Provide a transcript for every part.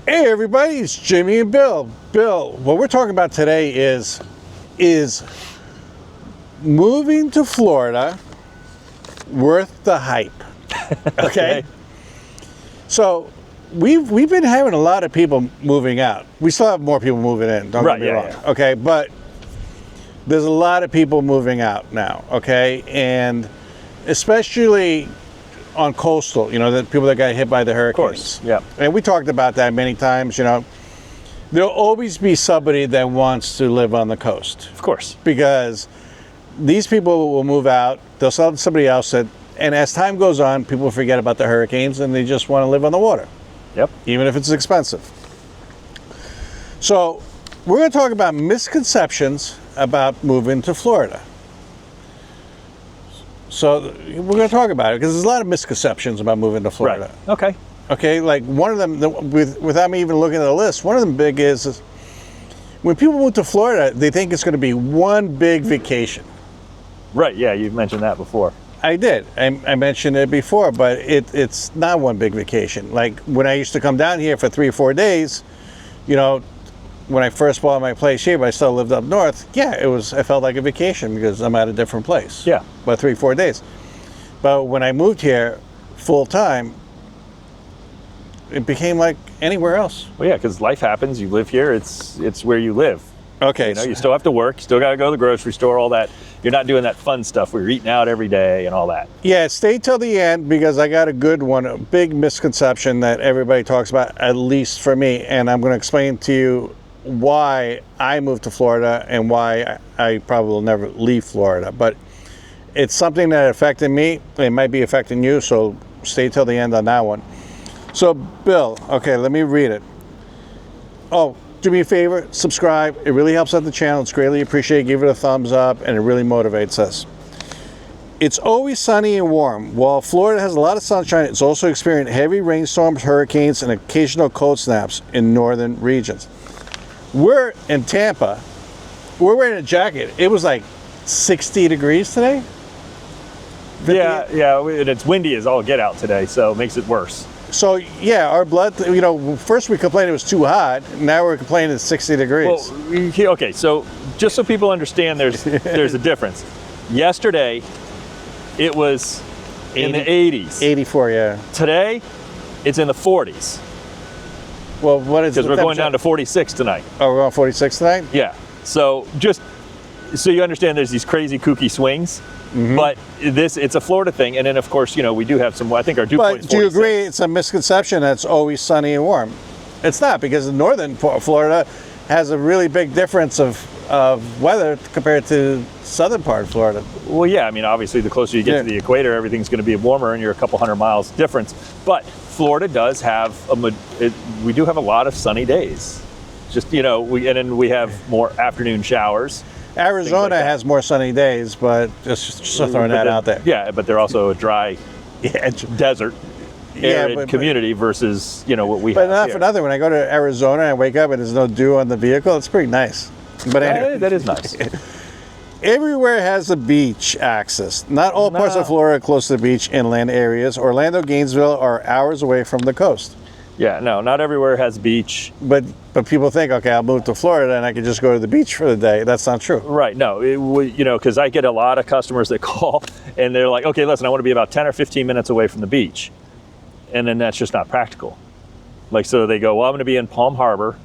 Hey everybody, it's Jimmy and Bill. Bill, what we're talking about today is moving to Florida worth the hype. Okay? So we've been having a lot of people moving out. We still have more people moving in, don't get me wrong. Yeah. Okay, but there's a lot of people moving out now, okay? And especially on coastal, you know, the people that got hit by the hurricanes. Of course, yeah. And we talked about that many times, you know. There'll always be somebody that wants to live on the coast. Of course. Because these people will move out, they'll sell it to somebody else, and as time goes on, people forget about the hurricanes and they just want to live on the water. Yep. Even if it's expensive. So, we're going to talk about misconceptions about moving to Florida. So we're going to talk about it because there's a lot of misconceptions about moving to Florida. Right. Okay. Okay, like one of them, without me even looking at the list, one of them big is when people move to Florida, they think it's going to be one big vacation. Right, yeah, you've mentioned that before. I did. I mentioned it before, but it's not one big vacation. Like when I used to come down here for 3 or 4 days, you know, when I first bought my place here, but I still lived up north, yeah, I felt like a vacation because I'm at a different place. Yeah. About 3 or 4 days. But when I moved here full time, it became like anywhere else. Well, yeah, because life happens. You live here. It's where you live. Okay. You know, you still have to work. You still got to go to the grocery store, all that. You're not doing that fun stuff where you're eating out every day and all that. Yeah, stay till the end because I got a good one, a big misconception that everybody talks about, at least for me, and I'm going to explain to you why I moved to Florida and why I probably will never leave Florida. But it's something that affected me. It might be affecting you, so stay till the end on that one. So, Bill, okay, let me read it. Oh, do me a favor, subscribe. It really helps out the channel. It's greatly appreciated. Give it a thumbs up, and it really motivates us. It's always sunny and warm. While Florida has a lot of sunshine, it's also experienced heavy rainstorms, hurricanes, and occasional cold snaps in northern regions. We're in Tampa. We're wearing a jacket. It was like 60 degrees today. 50? Yeah, and it's windy as all get out today, so it makes it worse. So, yeah, our blood, you know, first we complained it was too hot. Now we're complaining it's 60 degrees. Well, okay, so just so people understand there's a difference. Yesterday, it was in the 80s. 84, yeah. Today, it's in the 40s. Well, what is it? Because we're going down to 46 tonight. Oh, we're on 46 tonight? Yeah. So just so you understand there's these crazy kooky swings. Mm-hmm. But it's a Florida thing, and then of course, you know, we do have some. I think our dew point is 46. But do you agree it's a misconception that it's always sunny and warm? It's not, because northern Florida has a really big difference of weather compared to southern part of Florida. Well, yeah, I mean, obviously, the closer you get to the equator, everything's going to be warmer, and you're a couple hundred miles difference. But Florida does have we do have a lot of sunny days. Just, you know, and then we have more afternoon showers. Arizona like has more sunny days, but just throwing that out there. Yeah, but they're also a dry desert, arid community versus, you know, what we have. But not for nothing. When I go to Arizona and I wake up and there's no dew on the vehicle, it's pretty nice. But anyway, that is nice. Everywhere has a beach access. Not all parts of Florida are close to the beach inland areas. Orlando, Gainesville are hours away from the coast. Yeah, no, not everywhere has beach. But people think, okay, I'll move to Florida and I can just go to the beach for the day. That's not true. Right, no, you know, because I get a lot of customers that call and they're like, okay, listen, I want to be about 10 or 15 minutes away from the beach. And then that's just not practical. Like, so they go, well, I'm going to be in Palm Harbor,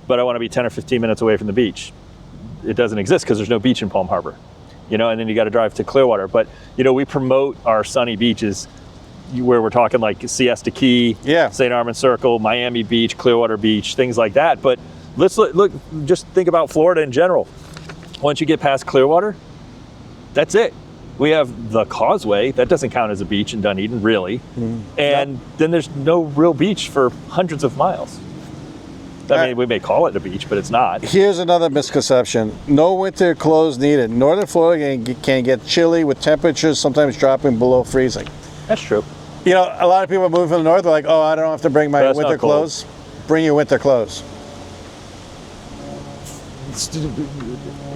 but I want to be 10 or 15 minutes away from the beach. It doesn't exist because there's no beach in Palm Harbor, you know, and then you got to drive to Clearwater. But, you know, we promote our sunny beaches where we're talking like Siesta Key, St. Armand Circle, Miami Beach, Clearwater Beach, things like that. But let's look, just think about Florida in general. Once you get past Clearwater, that's it. We have the Causeway. That doesn't count as a beach in Dunedin, really. And then there's no real beach for hundreds of miles. I mean, we may call it a beach, but it's not. Here's another misconception. No winter clothes needed. Northern Florida can get chilly with temperatures sometimes dropping below freezing. That's true. You know, a lot of people move from the north, they're like, oh, I don't have to bring my winter clothes. Bring your winter clothes.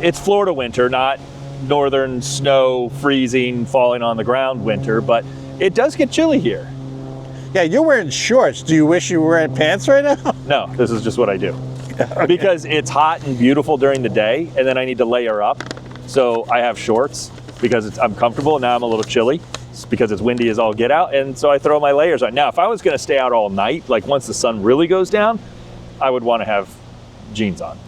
It's Florida winter, not northern snow, freezing, falling on the ground winter, but it does get chilly here. Yeah, you're wearing shorts. Do you wish you were wearing pants right now? No, this is just what I do. Okay. Because it's hot and beautiful during the day, and then I need to layer up. So I have shorts because I'm comfortable. Now I'm a little chilly because it's windy as all get out, and so I throw my layers on. Now, if I was going to stay out all night, like once the sun really goes down, I would want to have jeans on.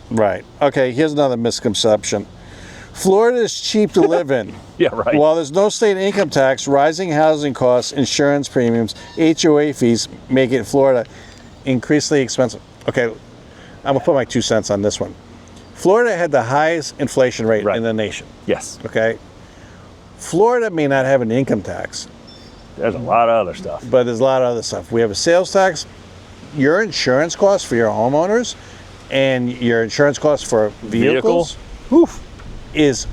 Right. Okay, here's another misconception. Florida is cheap to live in. Yeah, right. While there's no state income tax, rising housing costs, insurance premiums, HOA fees make it Florida increasingly expensive. Okay, I'm going to put my 2 cents on this one. Florida had the highest inflation rate in the nation. Yes. Okay? Florida may not have an income tax. There's a lot of other stuff. But there's a lot of other stuff. We have a sales tax. Your insurance costs for your homeowners and your insurance costs for vehicles is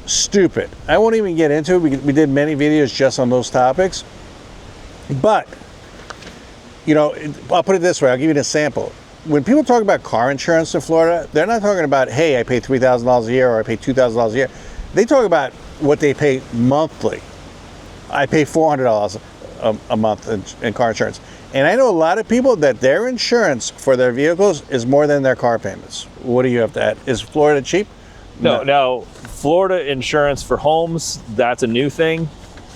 stupid. I won't even get into it. We did many videos just on those topics. But, you know, I'll put it this way. I'll give you an example. When people talk about car insurance in Florida, they're not talking about, hey, I pay $3,000 a year or I pay $2,000 a year. They talk about what they pay monthly. I pay $400 a month in car insurance. And I know a lot of people that their insurance for their vehicles is more than their car payments. What do you have to add? Is Florida cheap? No. Now, Florida insurance for homes, that's a new thing,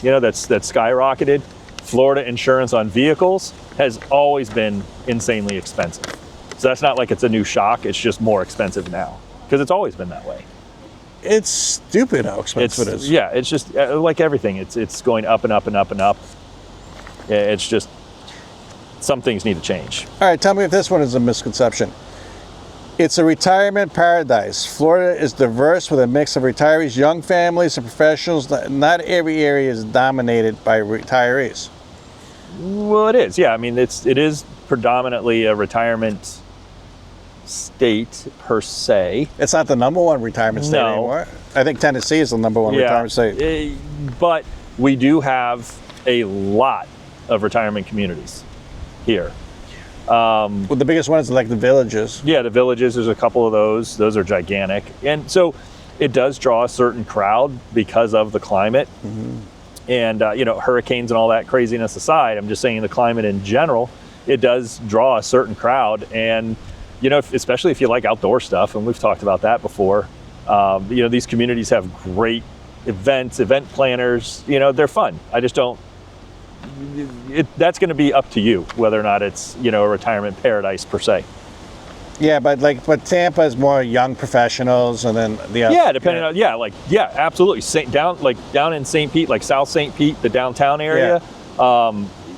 you know, that's skyrocketed. Florida insurance on vehicles has always been insanely expensive. So that's not like it's a new shock, it's just more expensive now, because it's always been that way. It's stupid how expensive it is. Yeah, it's just like everything. It's going up and up and up and up. It's just, some things need to change. All right, tell me if this one is a misconception. It's a retirement paradise. Florida is diverse with a mix of retirees, young families, and professionals. Not every area is dominated by retirees. Well, it is. Yeah, I mean, it is predominantly a retirement state per se. It's not the number one retirement state anymore. I think Tennessee is the number one retirement state. But we do have a lot of retirement communities here. Well, the biggest one is like the villages. Yeah, the villages, there's a couple of those. Those are gigantic. And so it does draw a certain crowd because of the climate. Mm-hmm. And, you know, hurricanes and all that craziness aside, I'm just saying the climate in general, it does draw a certain crowd. And, you know, especially if you like outdoor stuff, and we've talked about that before, you know, these communities have great events, event planners, you know, they're fun. I just don't, that's going to be up to you whether or not it's, you know, a retirement paradise per se. Yeah, but Tampa is more young professionals, and then the other, depending on absolutely. Down in St. Pete, like South St. Pete, the downtown area.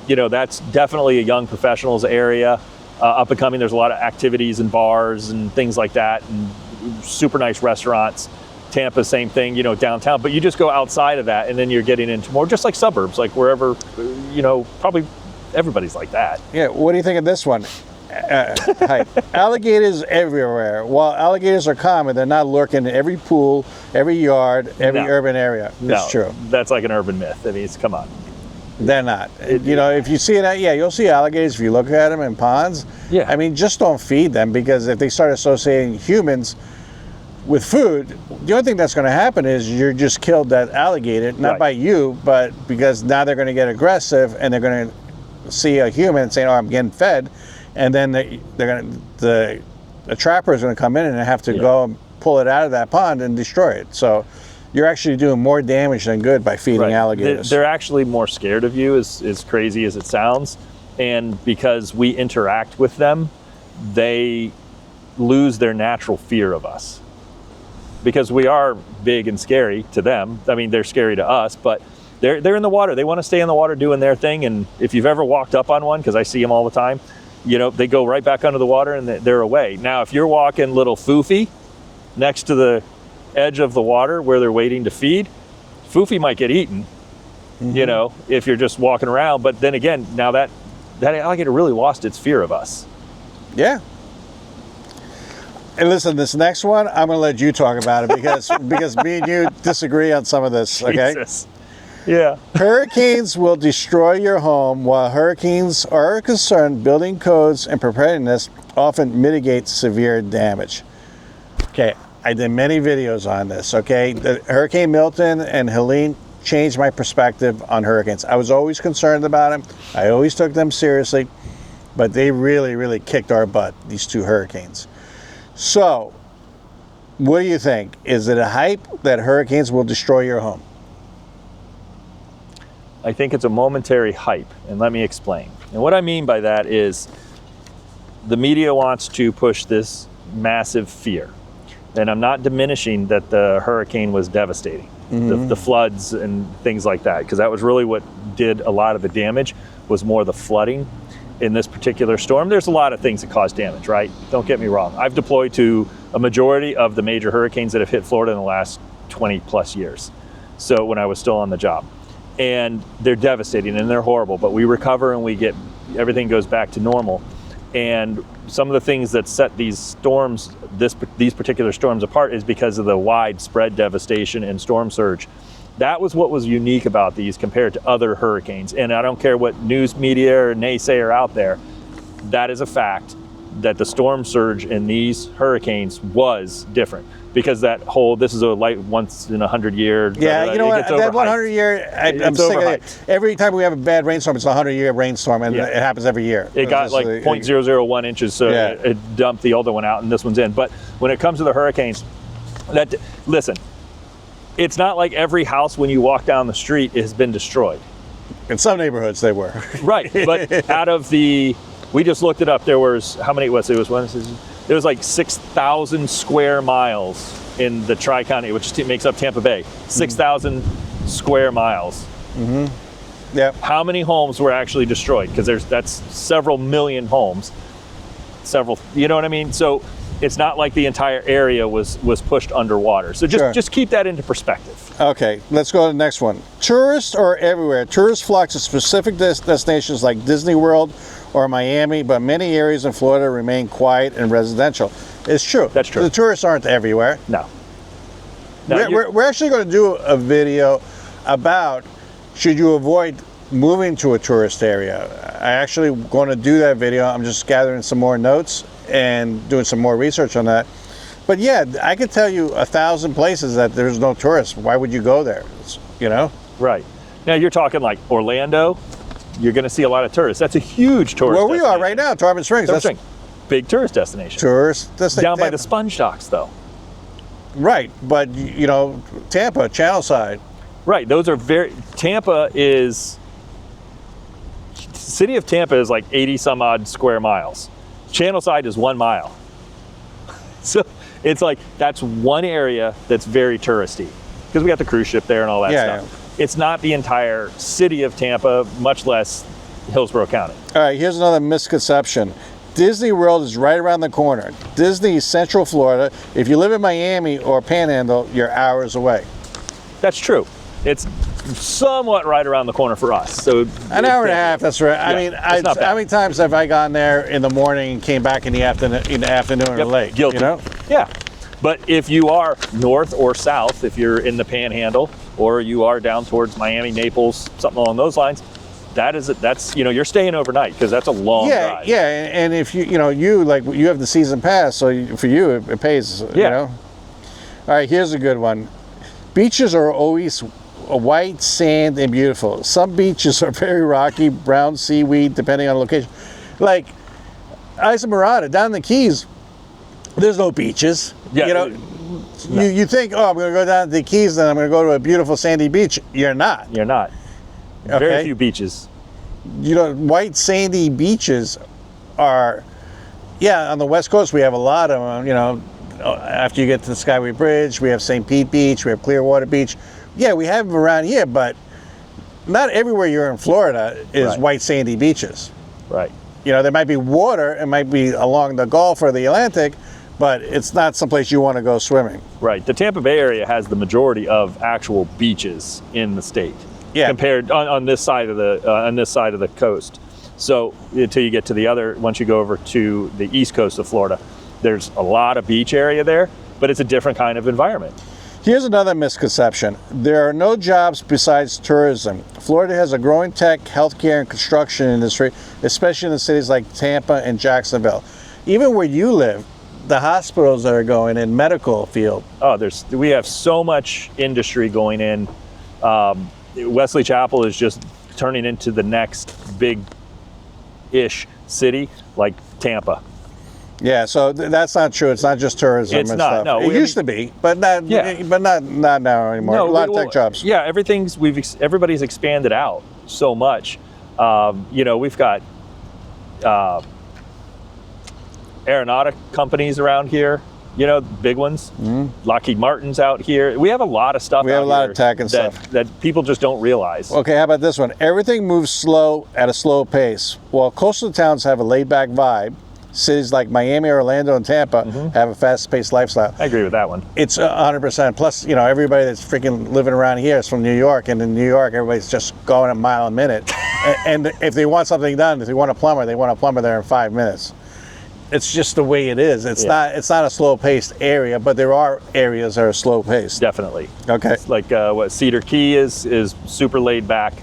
You know, that's definitely a young professionals area. Up and coming, there's a lot of activities and bars and things like that, and super nice restaurants. Tampa, same thing, you know, downtown. But you just go outside of that, and then you're getting into more just like suburbs, like wherever, you know, probably everybody's like that. Yeah. What do you think of this one? Alligators everywhere. While alligators are common, they're not lurking in every pool, every yard, every urban area. It's true. That's like an urban myth. I mean, come on. They're not. You know, if you see it, you'll see alligators if you look at them in ponds. Yeah. I mean, just don't feed them, because if they start associating humans with food, the only thing that's going to happen is you're just killed that alligator, not by you, but because now they're going to get aggressive and they're going to see a human saying, "Oh, I'm getting fed," and then the trapper is going to come in and have to go and pull it out of that pond and destroy it. So you're actually doing more damage than good by feeding alligators. They're actually more scared of you, as crazy as it sounds, and because we interact with them, they lose their natural fear of us. Because we are big and scary to them. I mean, they're scary to us, but they're in the water. They want to stay in the water doing their thing. And if you've ever walked up on one, because I see them all the time, you know, they go right back under the water and they're away. Now, if you're walking little foofy next to the edge of the water where they're waiting to feed, foofy might get eaten, you know, if you're just walking around. But then again, now that alligator really lost its fear of us. Yeah. And listen, this next one, I'm going to let you talk about it because me and you disagree on some of this, okay? Jesus. Yeah. Hurricanes will destroy your home. While hurricanes are a concern, building codes and preparedness often mitigate severe damage. Okay, I did many videos on this, okay? The Hurricane Milton and Helene changed my perspective on hurricanes. I was always concerned about them. I always took them seriously, but they really, really kicked our butt, these 2 hurricanes. So, what do you think? Is it a hype that hurricanes will destroy your home? I think it's a momentary hype, and let me explain. And what I mean by that is the media wants to push this massive fear. And I'm not diminishing that the hurricane was devastating, the floods and things like that, because that was really what did a lot of the damage, was more the flooding in this particular storm. There's a lot of things that cause damage, right? Don't get me wrong. I've deployed to a majority of the major hurricanes that have hit Florida in the last 20 plus years. So when I was still on the job. And they're devastating and they're horrible, but we recover and everything goes back to normal. And some of the things that set these storms, these particular storms apart, is because of the widespread devastation and storm surge. That was what was unique about these compared to other hurricanes. And I don't care what news media or naysayer out there, that is a fact that the storm surge in these hurricanes was different. Because this is a once in 100 year. Yeah, you know what? That 100 year, I'm sick of it. Every time we have a bad rainstorm, it's a 100-year rainstorm, and it happens every year. It got like 0.001 inches, so it dumped the older one out, and this one's in. But when it comes to the hurricanes, listen, it's not like every house when you walk down the street has been destroyed. In some neighborhoods, they were. Right, but out of we just looked it up. There was how many? There was like 6,000 square miles in the Tri-County, which makes up Tampa Bay. 6,000 square miles. Yep. How many homes were actually destroyed? Because that's several million homes. You know what I mean? So it's not like the entire area was pushed underwater. So just keep that into perspective. Okay, let's go to the next one. Tourists are everywhere. Tourists flock to specific destinations like Disney World or Miami, but many areas in Florida remain quiet and residential. It's true. That's true. The tourists aren't everywhere. No. We're actually going to do a video about should you avoid moving to a tourist area. I actually going to do that video. I'm just gathering some more notes and doing some more research on that. But yeah, I could tell you 1,000 places that there's no tourists. Why would you go there? You know? Right. Now you're talking like Orlando. You're going to see a lot of tourists. That's a huge tourist destination. We are right now, Tarpon Springs. That's big tourist destination. Tourist destination. Down by the sponge docks, though. Right, but you know, Tampa, Channel Side. Right, those are city of Tampa is like 80 some odd square miles. Channel Side is 1 mile. So it's like, that's one area that's very touristy. Because we got the cruise ship there and all that stuff. Yeah. It's not the entire city of Tampa, much less Hillsborough County. All right, here's another misconception. Disney World is right around the corner. Disney is Central Florida. If you live in Miami or Panhandle, you're hours away. That's true. It's somewhat right around the corner for us. So an hour and a half, that's right. I mean, how many times have I gone there in the morning and came back in the afternoon or late? Guilty. You know? Yeah. But if you are north or south, if you're in the Panhandle, or you are down towards Miami, Naples, something along those lines, that's you're staying overnight because that's a long drive. Yeah, and if you have the season pass, so for you it pays. Yeah. You know. All right, here's a good one. Beaches are always white sand and beautiful. Some beaches are very rocky, brown seaweed, depending on the location. Like Islamorada down in the Keys, there's no beaches. Yeah. You know, no. You think, I'm going to go down to the Keys and I'm going to go to a beautiful sandy beach. You're not. You're not. Okay? Very few beaches. You know, white sandy beaches are, on the West Coast we have a lot of them. You know, after you get to the Skyway Bridge, we have St. Pete Beach, we have Clearwater Beach. Yeah, we have them around here, but not everywhere you're in Florida is white sandy beaches. Right. You know, there might be water, it might be along the Gulf or the Atlantic, but it's not someplace you want to go swimming. Right. The Tampa Bay area has the majority of actual beaches in the state. Yeah. Compared on this side of the coast. So until you get to the other, once you go over to the east coast of Florida, there's a lot of beach area there, but it's a different kind of environment. Here's another misconception. There are no jobs besides tourism. Florida has a growing tech, healthcare, and construction industry, especially in the cities like Tampa and Jacksonville. Even where you live, the hospitals that are going in medical field. Oh, we have so much industry going in Wesley Chapel is just turning into the next big-ish city like Tampa. Yeah, so that's not true. It's not just tourism. It's and not, stuff. no. It used to be, but not. Yeah. But not now anymore. No, a lot of tech jobs. Yeah, everybody's expanded out so much. We've got aeronautic companies around here. Big ones. Lockheed Martin's out here. We have a lot of stuff. We have a lot of tech and that, stuff that people just don't realize. Okay, how about this one? Everything moves slow at a slow pace. While coastal towns have a laid-back vibe, cities like Miami, Orlando, and Tampa have a fast-paced lifestyle. I agree with that one. It's 100%. Plus, everybody that's freaking living around here is from New York, and in New York, everybody's just going a mile a minute. and if they want something done, if they want a plumber, they want a plumber there in 5 minutes. It's just the way it is. It's not a slow-paced area, but there are areas that are slow-paced. Definitely. Okay. It's like what Cedar Key is super laid back.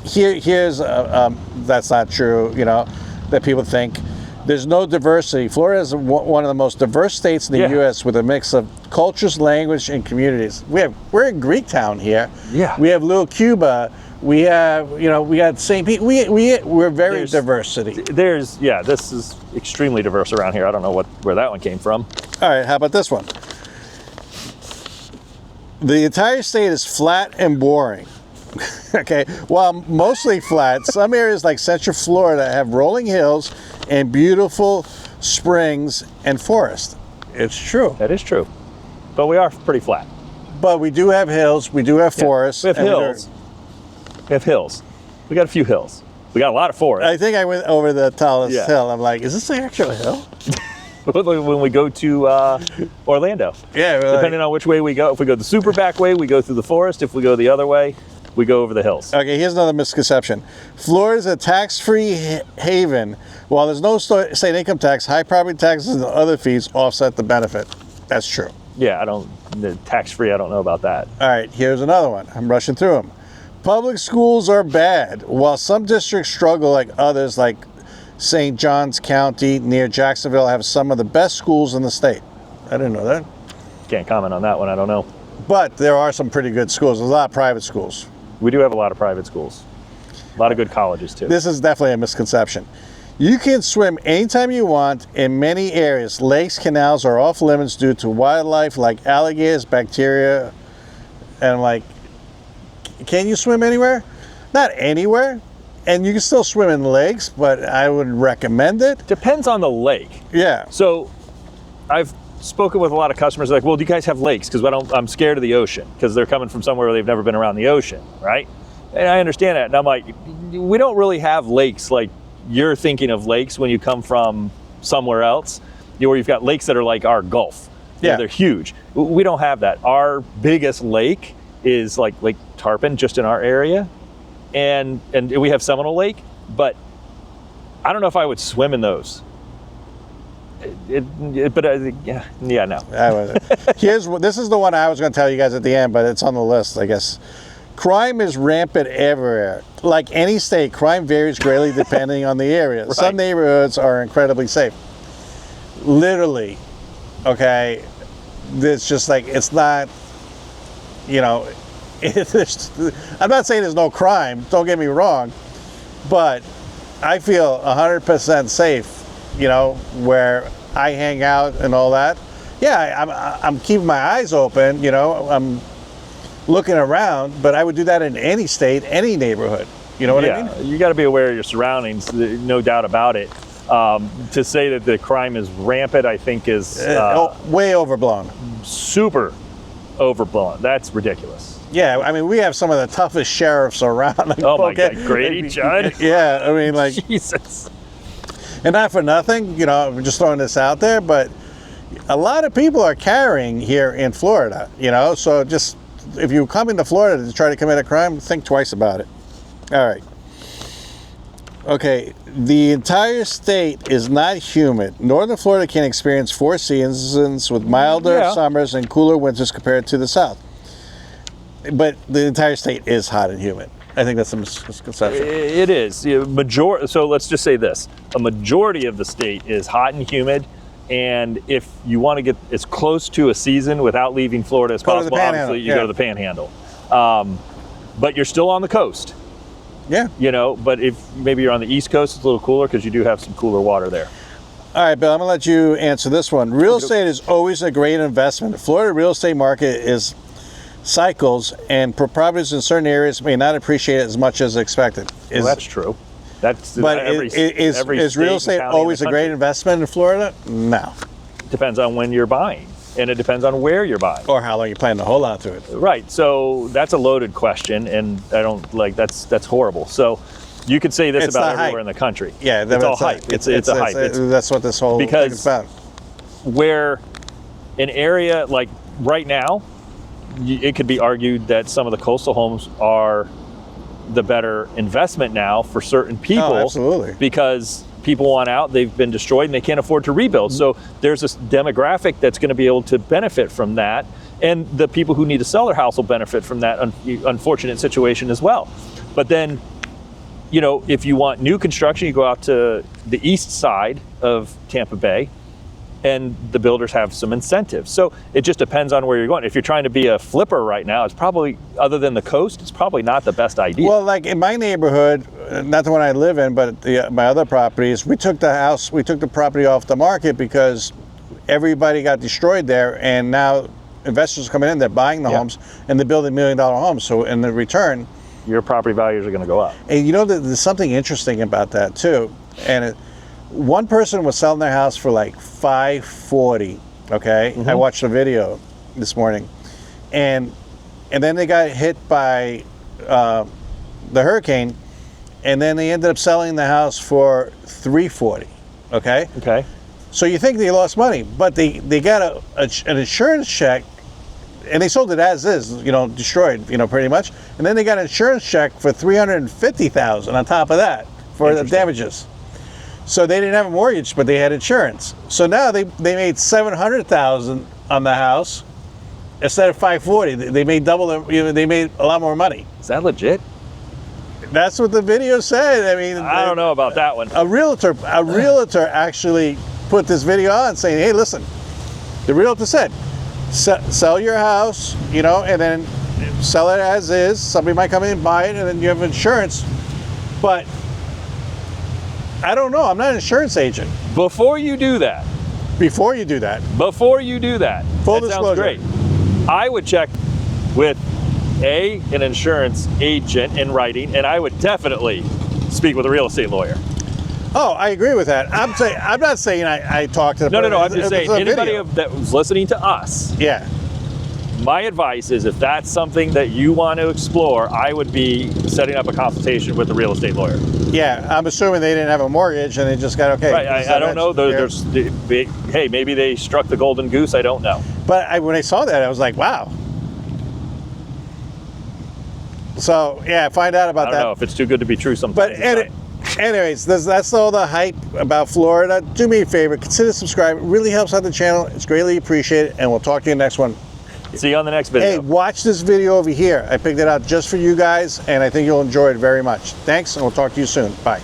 Here's that's not true. That people think. There's no diversity. Florida is one of the most diverse states in the U.S. with a mix of cultures, language, and communities. We're in Greektown here. Yeah. We have Little Cuba. We have, we got St. Pete. We're very diversity. This is extremely diverse around here. I don't know where that one came from. All right, how about this one? The entire state is flat and boring. Okay, while mostly flat, some areas like Central Florida have rolling hills and beautiful springs and forest. It's true. That is true. But we are pretty flat. But we do have hills, we do have forests. We have hills. We have hills. We got a few hills. We got a lot of forest. I think I went over the tallest hill. I'm like, is this the actual hill? When we go to Orlando. Yeah. Depending on which way we go. If we go the super back way, we go through the forest. If we go the other way, we go over the hills. Okay, here's another misconception. Florida is a tax-free haven. While there's no state income tax, high property taxes and other fees offset the benefit. That's true. Yeah, the tax-free, I don't know about that. All right, here's another one. I'm rushing through them. Public schools are bad. While some districts struggle like others, like St. Johns County near Jacksonville, have some of the best schools in the state. I didn't know that. Can't comment on that one, I don't know. But there are some pretty good schools. There's a lot of private schools. We do have a lot of private schools. A lot of good colleges, too. This is definitely a misconception. You can swim anytime you want in many areas. Lakes, canals are off limits due to wildlife like alligators, bacteria, and I'm like, can you swim anywhere? Not anywhere. And you can still swim in lakes, but I wouldn't recommend it. Depends on the lake. Yeah. So I've spoken with a lot of customers like, well, do you guys have lakes? Because I'm scared of the ocean because they're coming from somewhere where they've never been around the ocean, right? And I understand that. And I'm like, we don't really have lakes like you're thinking of lakes when you come from somewhere else, where you've got lakes that are like our Gulf. Yeah. They're huge. We don't have that. Our biggest lake is like Lake Tarpon, just in our area. And we have Seminole Lake, but I don't know if I would swim in those. No. This is the one I was going to tell you guys at the end, but it's on the list, I guess. Crime is rampant everywhere. Like any state, crime varies greatly depending on the area. Right. Some neighborhoods are incredibly safe. Literally, okay, it's just like, it's not, I'm not saying there's no crime, don't get me wrong, but I feel 100% safe, where I hang out and all that. Yeah, I'm keeping my eyes open, I'm looking around, but I would do that in any state, any neighborhood. You know what I mean? You got to be aware of your surroundings, no doubt about it. To say that the crime is rampant, I think is way overblown. Super overblown. That's ridiculous. Yeah, I mean, we have some of the toughest sheriffs around. Like, oh my God, Grady, Judd. Yeah, I mean, like, Jesus. And not for nothing, I'm just throwing this out there, but a lot of people are carrying here in Florida, so just, if you come into Florida to try to commit a crime, think twice about it. All right. Okay, the entire state is not humid. Northern Florida can experience 4 seasons with milder summers and cooler winters compared to the south. But the entire state is hot and humid. I think that's a misconception. It is. So let's just say this. A majority of the state is hot and humid. And if you want to get as close to a season without leaving Florida as possible, obviously you go to the Panhandle. But you're still on the coast, Yeah. you know. But if maybe you're on the East Coast, it's a little cooler because you do have some cooler water there. All right, Bill, I'm going to let you answer this one. Real estate is always a great investment. The Florida real estate market is cycles, and properties in certain areas may not appreciate as much as expected. Well, that's true. That's But every is state real and estate county in always the a great country. investment in Florida? No. Depends on when you're buying, and it depends on where you're buying. Or how long you plan to hold on to it. Right. So that's a loaded question, and I don't like that's horrible. So you could say this It's about the everywhere hype. in the country. Yeah, it's all hype. It's a hype. That's what this whole thing Because- is about. Where an area like right now, it could be argued that some of the coastal homes are the better investment now for certain people. Oh, absolutely. Because people want out, they've been destroyed, and they can't afford to rebuild. Mm-hmm. So there's this demographic that's going to be able to benefit from that, and the people who need to sell their house will benefit from that unfortunate situation as well. But then, you know, if you want new construction, you go out to the east side of Tampa Bay, and the builders have some incentives. So it just depends on where you're going. If you're trying to be a flipper right now, it's probably, other than the coast, it's probably not the best idea. Well, like in my neighborhood, not the one I live in, but my other properties, we took the property off the market because everybody got destroyed there, and now investors are coming in, they're buying the homes, and they're building $1 million homes. So in the return, your property values are going to go up. and you know, there's something interesting about that too. And one person was selling their house for like $540. Okay, I watched a video this morning, and then they got hit by the hurricane, and then they ended up selling the house for $340. Okay, Okay. so you think they lost money, but they got an insurance check, and they sold it as is, you know, destroyed, you know, pretty much, and then they got an insurance check for $350,000 on top of that for the damages. So they didn't have a mortgage, but they had insurance. So now they made $700,000 on the house instead of $540. They made double. You know, they made a lot more money. Is that legit? That's what the video said. I mean, I don't know about that one. A realtor actually put this video on saying, "Hey, listen, the realtor said, sell your house, you know, and then sell it as is. Somebody might come in and buy it, and then you have insurance, but." I don't know. I'm not an insurance agent. Before you do that, Before you do that, that Full disclosure. sounds great. I would check with an insurance agent in writing, and I would definitely speak with a real estate lawyer. oh, I agree with that. I'm not saying I talked to the No. person. I'm just saying, It's a anybody video. that was listening to us, Yeah. my advice is if that's something that you want to explore, I would be setting up a consultation with a real estate lawyer. Yeah, I'm assuming they didn't have a mortgage and they just got okay. Right, I don't know. Hey, maybe they struck the golden goose. I don't know. But when I saw that, I was like, wow. So yeah, find out about I that. don't know if it's too good to be true sometimes. But it's not. anyways, that's all the hype about Florida. Do me a favor, consider subscribing. It really helps out the channel. It's greatly appreciated, and we'll talk to you in the next one. See you on the next video. Hey, watch this video over here. I picked it out just for you guys, and I think you'll enjoy it very much. Thanks, and we'll talk to you soon. Bye.